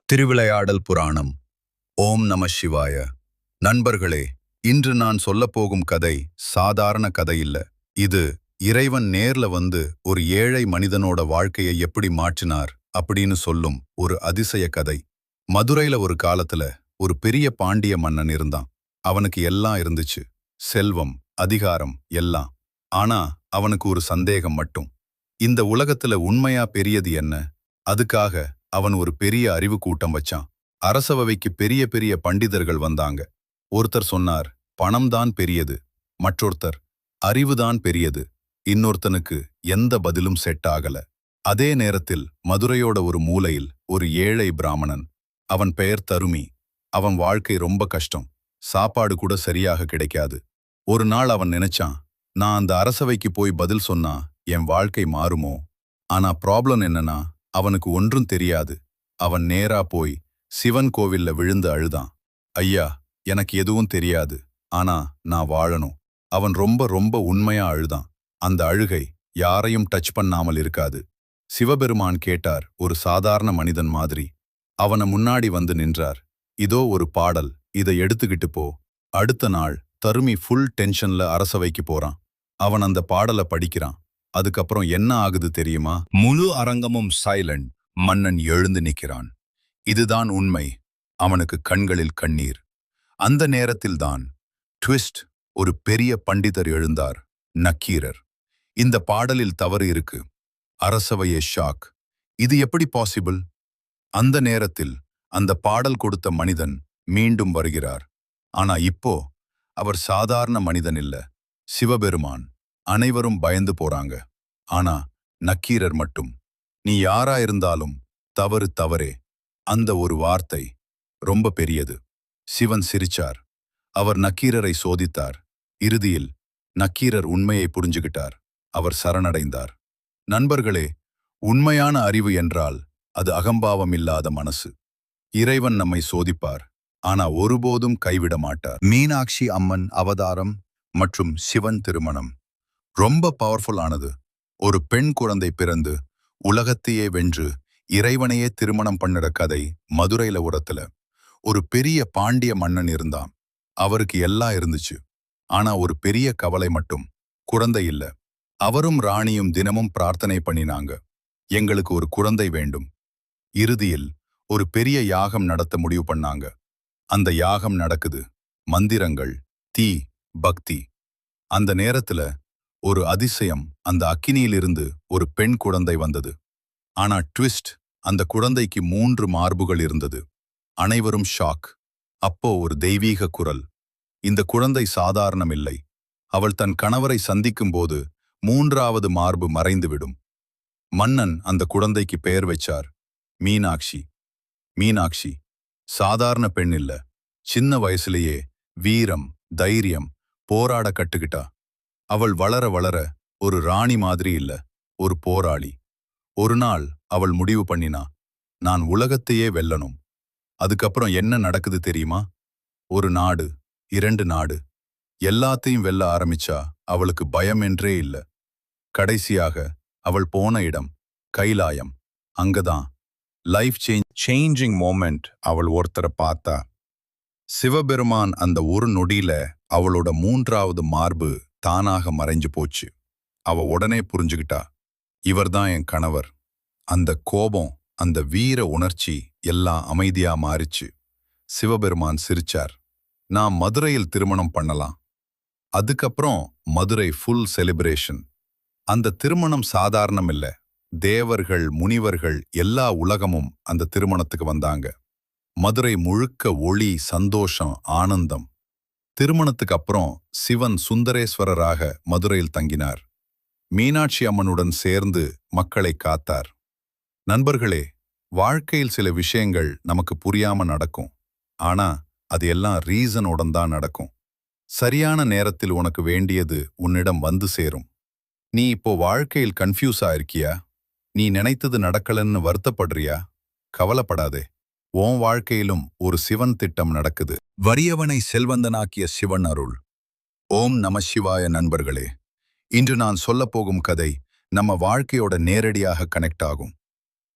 திருவிளையாடல் புராணம். ஓம் நம சிவாய. நண்பர்களே, இன்று நான் சொல்லப்போகும் கதை சாதாரண கதை இல்ல. இது இறைவன் நேர்ல வந்து ஒரு ஏழை மனிதனோட வாழ்க்கையை எப்படி மாற்றினார் அப்படின்னு சொல்லும் ஒரு அதிசய கதை. மதுரையில ஒரு காலத்துல ஒரு பெரிய பாண்டிய மன்னன் இருந்தான். அவனுக்கு எல்லாம் இருந்துச்சு, செல்வம், அதிகாரம் எல்லாம். ஆனா அவனுக்கு ஒரு சந்தேகம் மட்டும். இந்த உலகத்துல உண்மையா பெரியது என்ன? அதுக்காக அவன் ஒரு பெரிய அறிவு கூட்டம் வச்சான். அரசவைக்கு பெரிய பெரிய பண்டிதர்கள் வந்தாங்க. ஒருத்தர் சொன்னார், பணம்தான் பெரியது. மற்றொருத்தர், அறிவுதான் பெரியது. இன்னொருத்தனுக்கு எந்த பதிலும் செட் ஆகல. அதே நேரத்தில் மதுரையோட ஒரு மூலையில் ஒரு ஏழை பிராமணன். அவன் பெயர் தருமி. அவன் வாழ்க்கை ரொம்ப கஷ்டம். சாப்பாடு கூட சரியாக கிடைக்காது. ஒரு நாள் அவன் நினைச்சான், நான் அந்த அரசவைக்கு போய் பதில் சொன்னா என் வாழ்க்கை மாறுமோ? ஆனா ப்ராப்ளம் என்னன்னா, அவனுக்கு ஒன்றும் தெரியாது. அவன் நேரா போய் சிவன் கோவில்ல விழுந்து அழுதான். ஐயா, எனக்கு எதுவும் தெரியாது, ஆனா நான் வாழணும். அவன் ரொம்ப ரொம்ப உண்மையா அழுதான். அந்த அழுகை யாரையும் டச் பண்ணாமல் இருக்காது. சிவபெருமான் கேட்டார், ஒரு சாதாரண மனிதன் மாதிரி. அவன முன்னாடி வந்து நின்றார். இதோ ஒரு பாடல், இதை எடுத்துக்கிட்டு போ. அடுத்த நாள் தருமி ஃபுல் டென்ஷன்ல அரசவைக்கு போறான். அவன் அந்த பாடலை படிக்கிறான். அதுக்கப்புறம் என்ன ஆகுது தெரியுமா? முழு அரங்கமும் சைலண்ட். மன்னன் எழுந்து நிற்கிறான். இதுதான் உண்மை. அவனுக்கு கண்களில் கண்ணீர். அந்த நேரத்தில்தான் ட்விஸ்ட். ஒரு பெரிய பண்டிதர் எழுந்தார், நக்கீரர். இந்த பாடலில் தவறு இருக்கு. அரசவையே ஷாக். இது எப்படி பாசிபிள்? அந்த நேரத்தில் அந்த பாடல் கொடுத்த மனிதன் மீண்டும் வருகிறார். ஆனா இப்போ அவர் சாதாரண மனிதன் இல்ல, சிவபெருமான். அனைவரும் பயந்து போறாங்க. ஆனா நக்கீரர் மட்டும், நீ யாரா இருந்தாலும் தவறு தவறே. அந்த ஒரு வார்த்தை ரொம்ப பெரியது. சிவன் சிரிச்சார். அவர் நக்கீரரை சோதித்தார். இறுதியில் நக்கீரர் உண்மையை புரிஞ்சுகிட்டார். அவர் சரணடைந்தார். நண்பர்களே, உண்மையான அறிவு என்றால் அது அகம்பாவம் இல்லாத மனசு. இறைவன் நம்மை சோதிப்பார், ஆனா ஒருபோதும் கைவிட மாட்டார். மீனாட்சி அம்மன் அவதாரம் மற்றும் சிவன் திருமணம் ரொம்ப பவர்ஃபுல் ஆனது. ஒரு பெண் குழந்தை பிறந்து உலகத்தையே வென்று இறைவனையே திருமணம் பண்ணுற கதை. மதுரையில உரத்துல ஒரு பெரிய பாண்டிய மன்னன் இருந்தான். அவருக்கு எல்லாம் இருந்துச்சு, ஆனா ஒரு பெரிய கவலை மட்டும், குழந்தை இல்ல. அவரும் ராணியும் தினமும் பிரார்த்தனை பண்ணினாங்க, எங்களுக்கு ஒரு குழந்தை வேண்டும். இறுதியில் ஒரு பெரிய யாகம் நடத்த முடிவு பண்ணாங்க. அந்த யாகம் நடக்குது. மந்திரங்கள், தீ, பக்தி. அந்த நேரத்துல ஒரு அதிசயம். அந்த அக்கினியிலிருந்து ஒரு பெண் குழந்தை வந்தது. ஆனா ட்விஸ்ட், அந்த குழந்தைக்கு 3 மார்புகள் இருந்தது. அனைவரும் ஷாக். அப்போ ஒரு தெய்வீக குரல், இந்த குழந்தை சாதாரணம் இல்லை. அவள் தன் கணவரை சந்திக்கும் போது 3வது மார்பு மறைந்துவிடும். மன்னன் அந்த குழந்தைக்கு பெயர் வச்சார், மீனாட்சி. மீனாட்சி சாதாரண பெண் இல்ல. சின்ன வயசுலேயே வீரம், தைரியம், போராட கட்டுக்கிட்டா. அவள் வளர வளர ஒரு ராணி மாதிரி இல்ல, ஒரு போராளி. ஒரு நாள் அவள் முடிவு பண்ணினா, நான் உலகத்தையே வெல்லணும். அதுக்கப்புறம் என்ன நடக்குது தெரியுமா? ஒரு நாடு, 2 நாடு, எல்லாத்தையும் வெல்ல ஆரம்பிச்சா. அவளுக்கு பயம் என்றே இல்ல. கடைசியாக அவள் போன இடம் கைலாயம். அங்கதான் லைஃப் சேஞ்சிங் மோமெண்ட். அவள் ஒருத்தரை பார்த்தா. சிவபெருமான். அந்த ஒரு நொடியில அவளோட 3வது மார்பு தானாக மறைஞ்சு போச்சு. அவ உடனே புரிஞ்சுகிட்டா, இவர்தான் என் கணவர். அந்த கோபம், அந்த வீர உணர்ச்சி எல்லாம் அமைதியா மாறிச்சு. சிவபெருமான் சிரிச்சார், நான் மதுரையில் திருமணம் பண்ணலாம். அதுக்கப்புறம் மதுரை ஃபுல் செலிப்ரேஷன். அந்த திருமணம் சாதாரணம் இல்ல. தேவர்கள், முனிவர்கள், எல்லா உலகமும் அந்த திருமணத்துக்கு வந்தாங்க. மதுரை முழுக்க ஒளி, சந்தோஷம், ஆனந்தம். திருமணத்துக்கு அப்புறம் சிவன் சுந்தரேஸ்வரராக மதுரையில் தங்கினார். மீனாட்சி அம்மனுடன் சேர்ந்து மக்களை காத்தார். நண்பர்களே, வாழ்க்கையில் சில விஷயங்கள் நமக்கு புரியாம நடக்கும். ஆனா அது எல்லாம் ரீசனோடன் தான் நடக்கும். சரியான நேரத்தில் உனக்கு வேண்டியது உன்னிடம் வந்து சேரும். நீ இப்போ வாழ்க்கையில் கன்ஃபியூஸா இருக்கியா? நீ நினைத்தது நடக்கலன்னு வருத்தப்படுறியா? கவலைப்படாதே. உன் வாழ்க்கையிலும் ஒரு சிவன் திட்டம் நடக்குது. வறியவனை செல்வந்தனாக்கிய சிவன் அருள். ஓம் நம சிவாய. நண்பர்களே, இன்று நான் சொல்லப்போகும் கதை நம்ம வாழ்க்கையோட நேரடியாக கனெக்ட் ஆகும்.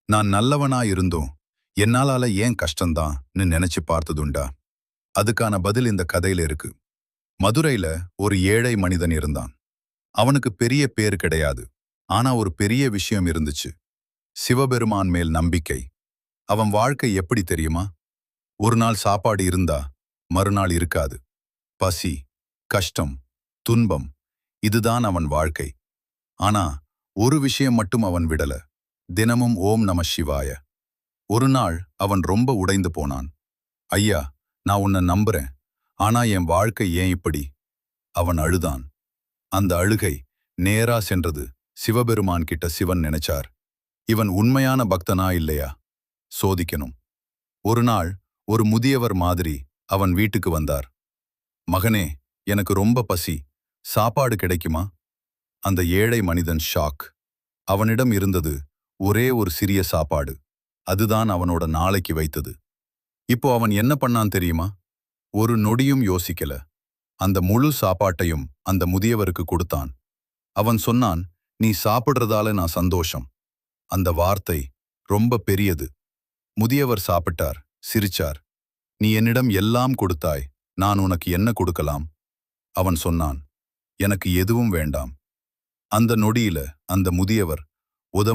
நான் நல்லவனா இருந்தும் என்னாலால ஏன் கஷ்டம்தான்னு நினைச்சு பார்த்ததுண்டா? அதுக்கான பதில் இந்த கதையில இருக்கு. மதுரையில ஒரு ஏழை மனிதன் இருந்தான். அவனுக்கு பெரிய பேர் கிடையாது. ஆனா ஒரு பெரிய விஷயம் இருந்துச்சு. சிவபெருமான் மேல் நம்பிக்கை. அவன் வாழ்க்கை எப்படி தெரியுமா? ஒரு நாள் சாப்பாடு இருந்தா மறுநாள் இருக்காது. பசி, கஷ்டம், துன்பம், இதுதான் அவன் வாழ்க்கை. ஆனா ஒரு விஷயம் மட்டும் அவன் விடல. தினமும் ஓம் நம சிவாய. ஒரு நாள் அவன் ரொம்ப உடைந்து போனான். ஐயா, நான் உன்னை நம்புறேன். ஆனா என் வாழ்க்கை ஏன் இப்படி? அவன் அழுதான். அந்த அழுகை நேரா சென்றது சிவபெருமான் கிட்ட. சிவன் நினைச்சார், இவன் உண்மையான பக்தனா இல்லையா? சோதிக்கணும். ஒரு நாள் ஒரு முதியவர் மாதிரி அவன் வீட்டுக்கு வந்தார். மகனே, எனக்கு ரொம்ப பசி, சாப்பாடு கிடைக்குமா? அந்த ஏழை மனிதன் ஷாக். அவனிடம் இருந்தது ஒரே ஒரு சிறிய சாப்பாடு. அதுதான் அவனோட நாளைக்கு வைத்தது. இப்போ அவன் என்ன பண்ணான் தெரியுமா? ஒரு நொடியும் யோசிக்கல. அந்த முழு சாப்பாட்டையும் அந்த முதியவருக்கு கொடுத்தான். அவன் சொன்னான், நீ சாப்பிடுறதால நான் சந்தோஷம். அந்த வார்த்தை ரொம்ப பெரியது. முதியவர் சாப்பிட்டார், சிரிச்சார். நீ என்னிடம் எல்லாம் கொடுத்தாய், நான் உனக்கு என்ன கொடுக்கலாம்? அவன் சொன்னான், எனக்கு எதுவும் வேண்டாம். அந்த நொடியில அந்த முதியவர்,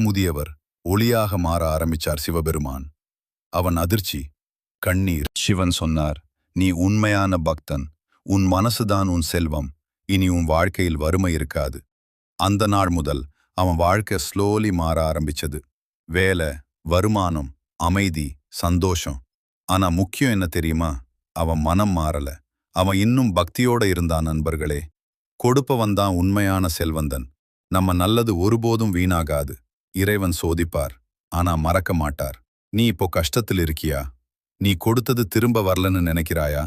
முதியவர் ஒளியாக மாற ஆரம்பிச்சார். சிவபெருமான். அவன் அதிர்ச்சி, கண்ணீர். சிவன் சொன்னார், நீ உண்மையான பக்தன். உன் மனசுதான் உன் செல்வம். இனி உன் வாழ்க்கையில் வறுமை இருக்காது. அந்த நாள் முதல் அவன் வாழ்க்கை ஸ்லோலி மாற ஆரம்பிச்சது. வேலை, வருமானம், அமைதி, சந்தோஷம். ஆனா முக்கியம் என்ன தெரியுமா? அவன் மனம் மாறல. அவன் இன்னும் பக்தியோட இருந்தான். நண்பர்களே, கொடுப்பவன் தான் உண்மையான செல்வந்தன். நம்ம நல்லது ஒருபோதும் வீணாகாது. இறைவன் சோதிப்பார், ஆனா மறக்க மாட்டார். நீ இப்போ கஷ்டத்தில் இருக்கியா? நீ கொடுத்தது திரும்ப வரலன்னு நினைக்கிறாயா?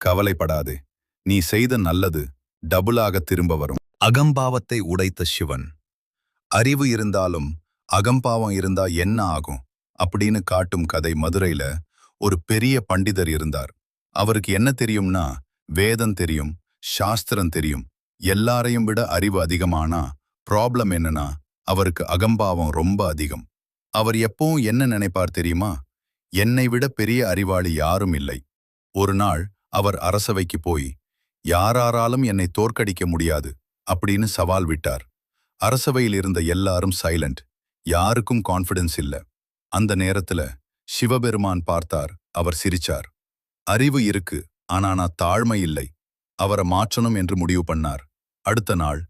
கவலைப்படாதே. நீ செய்த நல்லது டபுளாக திரும்ப வரும். அகம்பாவத்தை உடைத்த சிவன். அறிவு இருந்தாலும் அகம்பாவம் இருந்தா என்ன ஆகும் அப்படின்னு காட்டும் கதை. மதுரையில ஒரு பெரிய பண்டிதர் இருந்தார். அவருக்கு என்ன தெரியும்னா, வேதம் தெரியும், சாஸ்திரம் தெரியும். எல்லாரையும் விட அறிவு அதிகமானா ப்ராப்ளம் என்னன்னா, அவருக்கு அகம்பாவம் ரொம்ப அதிகம். அவர் எப்பவும் என்ன நினைப்பார் தெரியுமா? என்னை விட பெரிய அறிவாளி யாரும் இல்லை. ஒரு நாள் அவர் அரசவைக்கு போய், யாராராலும் என்னை தோற்கடிக்க முடியாது அப்படின்னு சவால் விட்டார். அரசவையில் இருந்த எல்லாரும் சைலண்ட். யாருக்கும் கான்ஃபிடன்ஸ் இல்ல. அந்த நேரத்துல சிவபெருமான் பார்த்தார். அவர் சிரிச்சார். அறிவு இருக்கு, ஆனா நான் தாழ்மை இல்லை. அவரை மாற்றணும் என்று முடிவு பண்ணார். அடுத்த நாள்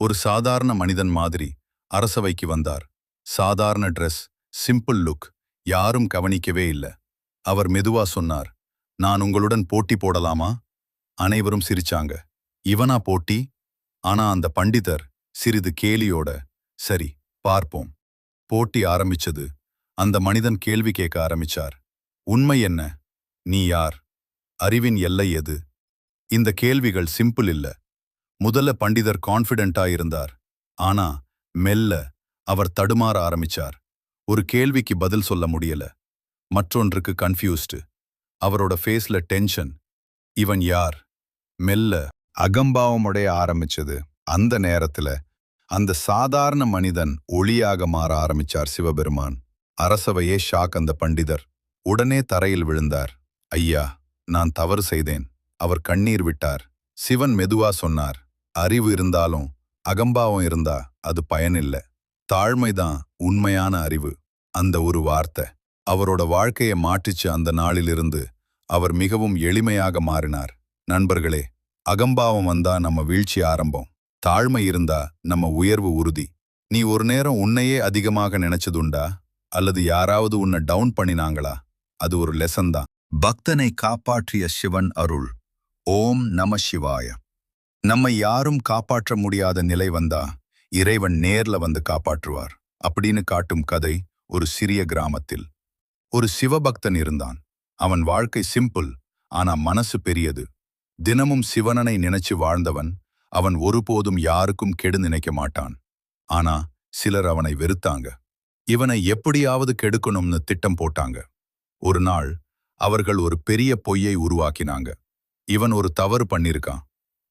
ஒரு சாதாரண மனிதன் மாதிரி அரசவைக்கு வந்தார். சாதாரண ட்ரெஸ், சிம்பிள் லுக். யாரும் கவனிக்கவே இல்லை. அவர் மெதுவா சொன்னார், நான் உங்களுடன் போட்டி போடலாமா? அனைவரும் சிரிச்சாங்க. இவனா போட்டி? ஆனா அந்த பண்டிதர் சிறிது கேலியோட, சரி பார்ப்போம். போட்டி ஆரம்பிச்சது. அந்த மனிதன் கேள்வி கேட்க ஆரம்பிச்சார். உண்மை என்ன? நீ யார்? அறிவின் எல்லை எது? இந்த கேள்விகள் சிம்பிள் இல்ல. முதல்ல பண்டிதர் கான்ஃபிடென்ட்டா இருந்தார். ஆனா மெல்ல அவர் தடுமாற ஆரம்பிச்சார். ஒரு கேள்விக்கு பதில் சொல்ல முடியல. மற்றொன்றுக்கு கன்ஃபியூஸ்டு. அவரோட ஃபேஸ்ல டென்ஷன். இவன் யார்? மெல்ல அகம்பாவமுடைய ஆரம்பிச்சது. அந்த நேரத்துல அந்த சாதாரண மனிதன் ஒளியாக மாற ஆரம்பிச்சார். சிவபெருமான். அரசவையே ஷாக். அந்த பண்டிதர் உடனே தரையில் விழுந்தார். ஐயா, நான் தவறு செய்தேன். அவர் கண்ணீர் விட்டார். சிவன் மெதுவா சொன்னார், அறிவு இருந்தாலும் அகம்பாவம் இருந்தா அது பயனில்ல. தாழ்மைதான் உண்மையான அறிவு. அந்த ஒரு வார்த்தை அவரோட வாழ்க்கையை மாற்றிச்சு. அந்த நாளிலிருந்து அவர் மிகவும் எளிமையாக மாறினார். நண்பர்களே, அகம்பாவம் வந்தா நம்ம வீழ்ச்சி ஆரம்பம். தாழ்மை இருந்தா நம்ம உயர்வு உறுதி. நீ ஒரு நேரம் உன்னையே அதிகமாக நினைச்சதுண்டா? அல்லது யாராவது உன்னை டவுன் பண்ணினாங்களா? அது ஒரு லெசன் தான். பக்தனை காப்பாற்றிய சிவன் அருள். ஓம் நம சிவாய. நம்மை யாரும் காப்பாற்ற முடியாத நிலை வந்தா இறைவன் நேர்ல வந்து காப்பாற்றுவார் அப்படின்னு காட்டும் கதை. ஒரு சிறிய கிராமத்தில் ஒரு சிவபக்தன் இருந்தான். அவன் வாழ்க்கை சிம்பிள், ஆனா மனசு பெரியது. தினமும் சிவனனை நினைச்சு வாழ்ந்தவன். அவன் ஒருபோதும் யாருக்கும் கெடு நினைக்க மாட்டான். ஆனா சிலர் அவனை வெறுத்தாங்க. இவனை எப்படியாவது கெடுக்கணும்னு திட்டம் போட்டாங்க. ஒரு நாள் அவர்கள் ஒரு பெரிய பொய்யை உருவாக்கினாங்க. இவன் ஒரு தவறு பண்ணிருக்கான்.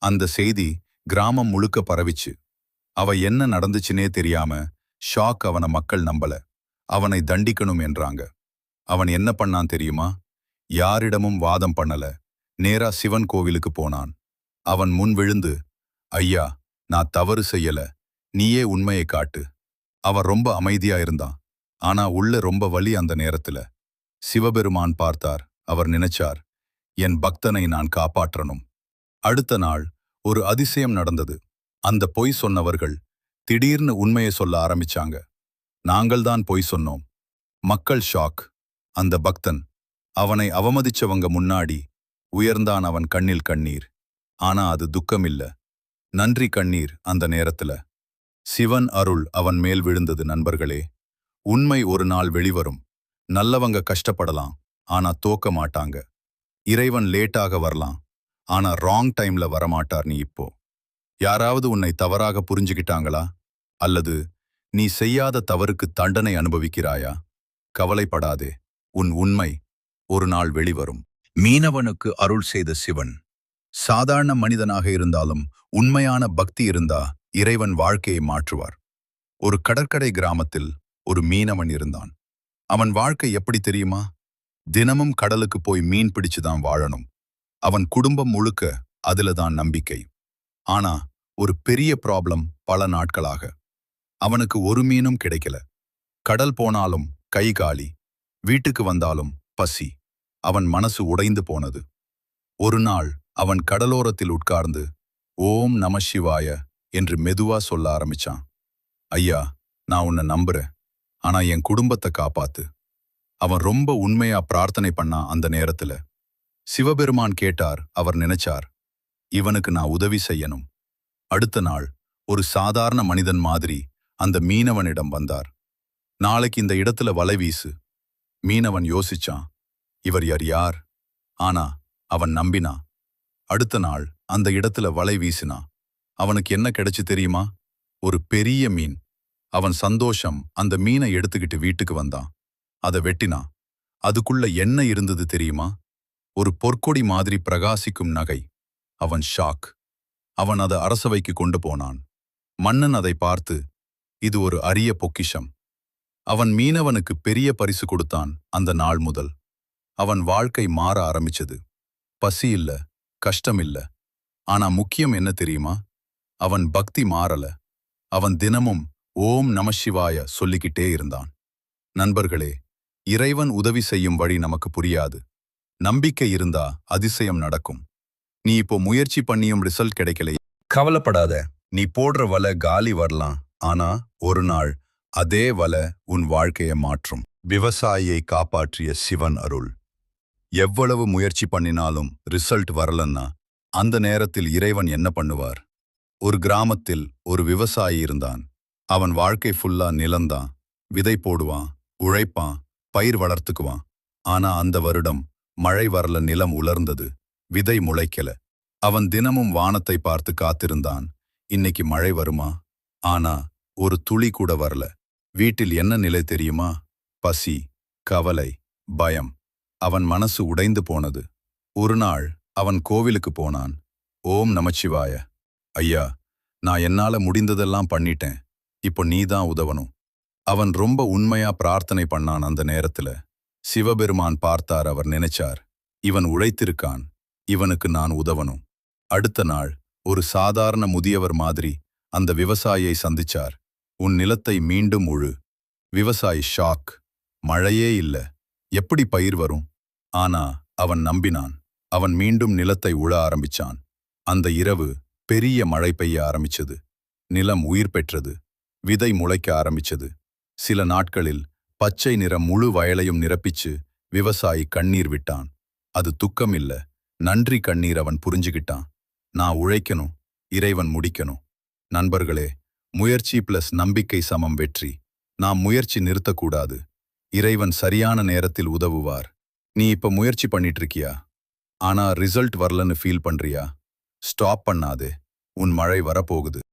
அந்த செய்தி கிராமம் முழுக்க பரவிச்சு. என்ன நடந்துச்சுனே தெரியாம ஷாக். அவனை மக்கள் நம்பல. அவனை தண்டிக்கணும் என்றாங்க. அவன் என்ன பண்ணான் தெரியுமா? யாரிடமும் வாதம் பண்ணல. நேரா சிவன் கோவிலுக்கு போனான். அவன் முன் விழுந்து, ஐயா, நான் தவறு செய்யல, நீயே உண்மையை காட்டு. அவன் ரொம்ப அமைதியா இருந்தான். ஆனா உள்ள ரொம்ப வலி அந்த நேரத்துல. சிவபெருமான் பார்த்தார். அவர் நினைச்சார், என் பக்தனை நான் காப்பாற்றணும். அடுத்த நாள் ஒரு அதிசயம் நடந்தது. அந்த பொய் சொன்னவர்கள் திடீர்னு உண்மையை சொல்ல ஆரம்பிச்சாங்க. நாங்கள்தான் பொய் சொன்னோம். மக்கள் ஷாக். அந்த பக்தன், அவனை அவமதிச்சவங்க முன்னாடி உயர்ந்தான். அவன் கண்ணில் கண்ணீர். ஆனா அது துக்கம் இல்ல, நன்றி கண்ணீர். அந்த நேரத்துல சிவன் அருள் அவன் மேல் விழுந்தது. நண்பர்களே, உண்மை ஒரு நாள் வெளிவரும். நல்லவங்க கஷ்டப்படலாம், ஆனா தோக்க மாட்டாங்க. இறைவன் லேட்டாக வரலாம், ஆனா ராங் டைம்ல வரமாட்டார். நீ இப்போ யாராவது உன்னை தவறாக புரிஞ்சுக்கிட்டாங்களா? அல்லது நீ செய்யாத தவறுக்கு தண்டனை அனுபவிக்கிறாயா? கவலைப்படாதே, உன் உண்மை ஒரு நாள் வெளிவரும். மீனவனுக்கு அருள் செய்த சிவன். சாதாரண மனிதனாக இருந்தாலும் உண்மையான பக்தி இருந்தா இறைவன் வாழ்க்கையை மாற்றுவார். ஒரு கடற்கரை கிராமத்தில் ஒரு மீனவன் இருந்தான். அவன் வாழ்க்கை எப்படி தெரியுமா? தினமும் கடலுக்கு போய் மீன் பிடிச்சுதான் வாழணும். அவன் குடும்பம் முழுக்க அதுல தான் நம்பிக்கை. ஆனா ஒரு பெரிய ப்ராப்ளம். பல நாட்களாக அவனுக்கு ஒரு மீனும் கிடைக்கல. கடல் போனாலும் கை காலி, வீட்டுக்கு வந்தாலும் பசி. அவன் மனசு உடைந்து போனது. ஒரு நாள் அவன் கடலோரத்தில் உட்கார்ந்து ஓம் நம சிவாய என்று மெதுவா சொல்ல ஆரம்பிச்சான். ஐயா, நான் உன்னை நம்புறேன், ஆனா என் குடும்பத்தை காப்பாத்து. அவன் ரொம்ப உண்மையா பிரார்த்தனை பண்ணான். அந்த நேரத்துல சிவபெருமான் கேட்டார். அவர் நினைச்சார், இவனுக்கு நான் உதவி செய்யணும். அடுத்த நாள் ஒரு சாதாரண மனிதன் மாதிரி அந்த மீனவனிடம் வந்தார். நாளைக்கு இந்த இடத்துல வலை வீசு. மீனவன் யோசிச்சான், இவர் யார்? ஆனா அவன் நம்பினான். அடுத்த நாள் அந்த இடத்துல வலை வீசினான். அவனுக்கு என்ன கிடைச்சு தெரியுமா? ஒரு பெரிய மீன். அவன் சந்தோஷம். அந்த மீனை எடுத்துக்கிட்டு வீட்டுக்கு வந்தான். அதை வெட்டினான். அதுக்குள்ள என்ன இருந்தது தெரியுமா? ஒரு பொற்கொடி மாதிரி பிரகாசிக்கும் நகை. அவன் ஷாக். அவன் அதை அரசவைக்கு கொண்டு போனான். மன்னன் அதை பார்த்து, இது ஒரு அரிய பொக்கிஷம். அவன் மீனவனுக்கு பெரிய பரிசு கொடுத்தான். அந்த நாள் முதல் அவன் வாழ்க்கை மாற ஆரம்பிச்சது. பசி இல்ல, கஷ்டம் இல்ல. ஆனா முக்கியம் என்ன தெரியுமா? அவன் பக்தி மாறல. அவன் தினமும் ஓம் நம சிவாய சொல்லிக்கிட்டே இருந்தான். நண்பர்களே, இறைவன் உதவி செய்யும் வழி நமக்கு புரியாது. நம்பிக்கை இருந்தா அதிசயம் நடக்கும். நீ இப்போ முயற்சி பண்ணியும் ரிசல்ட் கிடைக்கல, கவலைப்படாத. நீ போடுற வலை காலி வரலாம், ஆனா ஒரு நாள் அதே வலை உன் வாழ்க்கையை மாற்றும். விவசாயியை காப்பாற்றிய சிவன் அருள். எவ்வளவு முயற்சி பண்ணினாலும் ரிசல்ட் வரலன்னா அந்த நேரத்தில் இறைவன் என்ன பண்ணுவார்? ஒரு கிராமத்தில் ஒரு விவசாயி இருந்தான். அவன் வாழ்க்கை ஃபுல்லா நிலந்தான். விதை போடுவான், உழைப்பான், பயிர் வளர்த்துக்குவான். ஆனா அந்த வருடம் மழை வரல. நிலம் உலர்ந்தது, விதை முளைக்கல. அவன் தினமும் வானத்தை பார்த்து காத்திருந்தான். இன்னைக்கு மழை வருமா? ஆனா ஒரு துளி கூட வரல. வீட்டில் என்ன நிலை தெரியுமா? பசி, கவலை, பயம். அவன் மனசு உடைந்து போனது. ஒரு நாள் அவன் கோவிலுக்கு போனான். ஓம் நமச்சிவாய. ஐயா, நான் என்னால முடிந்ததெல்லாம் பண்ணிட்டேன், இப்போ நீதான் உதவணும். அவன் ரொம்ப உண்மையா பிரார்த்தனை பண்ணான். அந்த நேரத்துல சிவபெருமான் பார்த்தார். அவர் நினைச்சார், இவன் உழைத்திருக்கான், இவனுக்கு நான் உதவணும். அடுத்த நாள் ஒரு சாதாரண முதியவர் மாதிரி அந்த விவசாயியை சந்திச்சார். உன் நிலத்தை மீண்டும் உழு. விவசாயி ஷாக். மழையே இல்ல, எப்படி பயிர் வரும்? ஆனா அவன் நம்பினான். அவன் மீண்டும் நிலத்தை உழ ஆரம்பிச்சான். அந்த இரவு பெரிய மழை பெய்ய ஆரம்பிச்சது. நிலம் உயிர் பெற்றது. விதை முளைக்க ஆரம்பிச்சது. சில நாட்களில் பச்சை நிறம் முழு வயலையும் நிரப்பிச்சு விவசாயி கண்ணீர் விட்டான். அது துக்கம் இல்ல, நன்றி கண்ணீர். அவன் புரிஞ்சுகிட்டான், நான் உழைக்கணும், இறைவன் முடிக்கணும். நண்பர்களே, முயற்சி பிளஸ் நம்பிக்கை சமம் வெற்றி. நாம் முயற்சி நிறுத்தக்கூடாது. இறைவன் சரியான நேரத்தில் உதவுவார். நீ இப்ப முயற்சி பண்ணிட்டு இருக்கியா? ஆனா ரிசல்ட் வரலன்னு ஃபீல் பண்றியா? ஸ்டாப் பண்ணாதே, உன் மழை வரப்போகுது.